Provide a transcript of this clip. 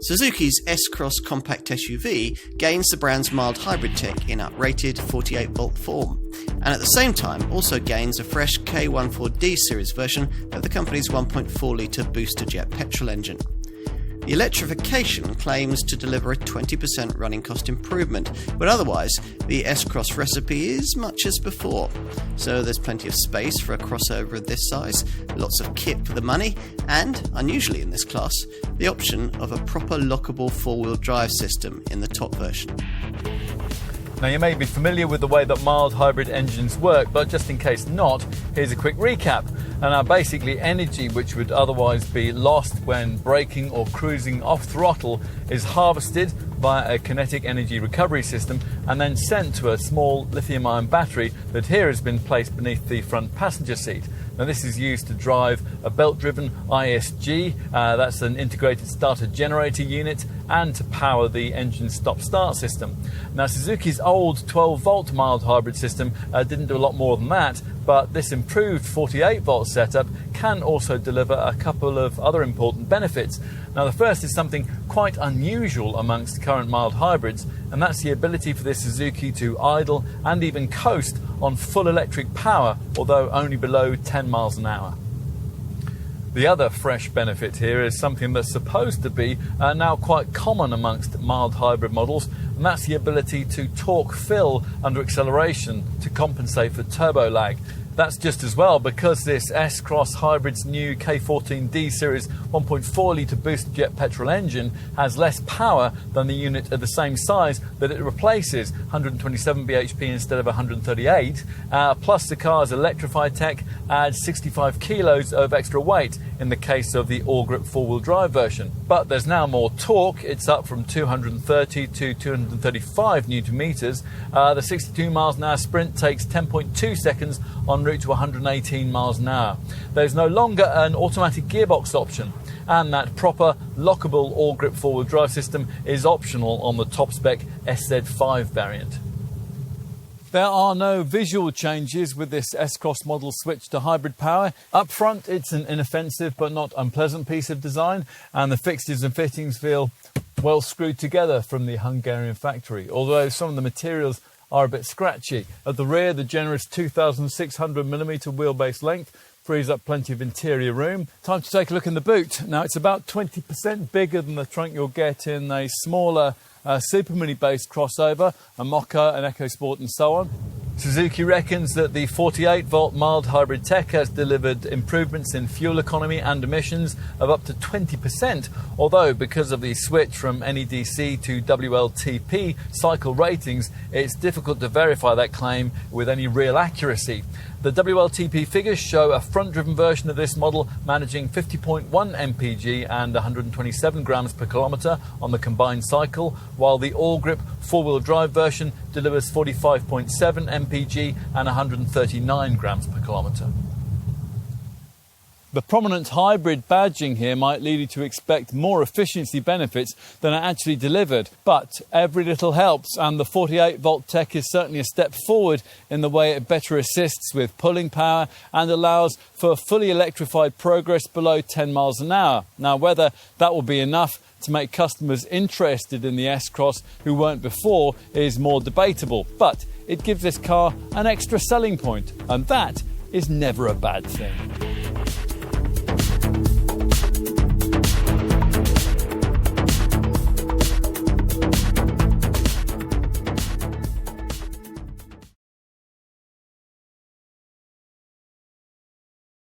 Suzuki's S-Cross compact SUV gains the brand's mild hybrid tech in uprated 48-volt form, and at the same time also gains a fresh K14D series version of the company's 1.4-litre Boosterjet petrol engine. The electrification claims to deliver a 20% running cost improvement, but otherwise the S-Cross recipe is much as before. So there's plenty of space for a crossover of this size, lots of kit for the money, and, unusually in this class, the option of a proper lockable four-wheel drive system in the top version. Now, you may be familiar with the way that mild hybrid engines work, but just in case not, here's a quick recap. And now basically energy which would otherwise be lost when braking or cruising off throttle is harvested via a kinetic energy recovery system and then sent to a small lithium-ion battery that here has been placed beneath the front passenger seat. Now this is used to drive a belt-driven ISG, that's an integrated starter generator unit, and to power the engine stop-start system. Now Suzuki's old 12-volt mild hybrid system didn't do a lot more than that, but this improved 48-volt setup can also deliver a couple of other important benefits. Now the first is something quite unusual amongst current mild hybrids, and that's the ability for this Suzuki to idle and even coast on full electric power, although only below 10 miles an hour. The other fresh benefit here is something that's supposed to be now quite common amongst mild hybrid models, and that's the ability to torque fill under acceleration to compensate for turbo lag. That's just as well because this S-Cross Hybrid's new K14D series 1.4-litre Boosterjet petrol engine has less power than the unit of the same size that it replaces, 127 bhp instead of 138, plus the car's electrified tech adds 65 kilos of extra weight in the case of the all-grip four-wheel drive version. But there's now more torque. It's up from 230 to 235 newton meters. The 62 miles an hour sprint takes 10.2 seconds en route to 118 miles an hour. There's no longer an automatic gearbox option, and that proper lockable all-grip four-wheel drive system is optional on the top-spec SZ5 variant. There are no visual changes with this S-Cross model switch to hybrid power. Up front, it's an inoffensive but not unpleasant piece of design, and the fixtures and fittings feel well screwed together from the Hungarian factory, although some of the materials are a bit scratchy. At the rear, the generous 2,600mm wheelbase length frees up plenty of interior room. Time to take a look in the boot. Now, it's about 20% bigger than the trunk you'll get in a smaller Super Mini-based crossover, a Mokka, an EcoSport and so on. Suzuki reckons that the 48-volt mild hybrid tech has delivered improvements in fuel economy and emissions of up to 20%, although because of the switch from NEDC to WLTP cycle ratings, it's difficult to verify that claim with any real accuracy. The WLTP figures show a front-driven version of this model managing 50.1 mpg and 127 grams per kilometre on the combined cycle, while the all-grip four-wheel drive version delivers 45.7 mpg and 139 grams per kilometre. The prominent hybrid badging here might lead you to expect more efficiency benefits than are actually delivered, but every little helps, and the 48-volt tech is certainly a step forward in the way it better assists with pulling power and allows for fully electrified progress below 10 miles an hour. Now, whether that will be enough to make customers interested in the S-Cross who weren't before is more debatable, but it gives this car an extra selling point, and that is never a bad thing.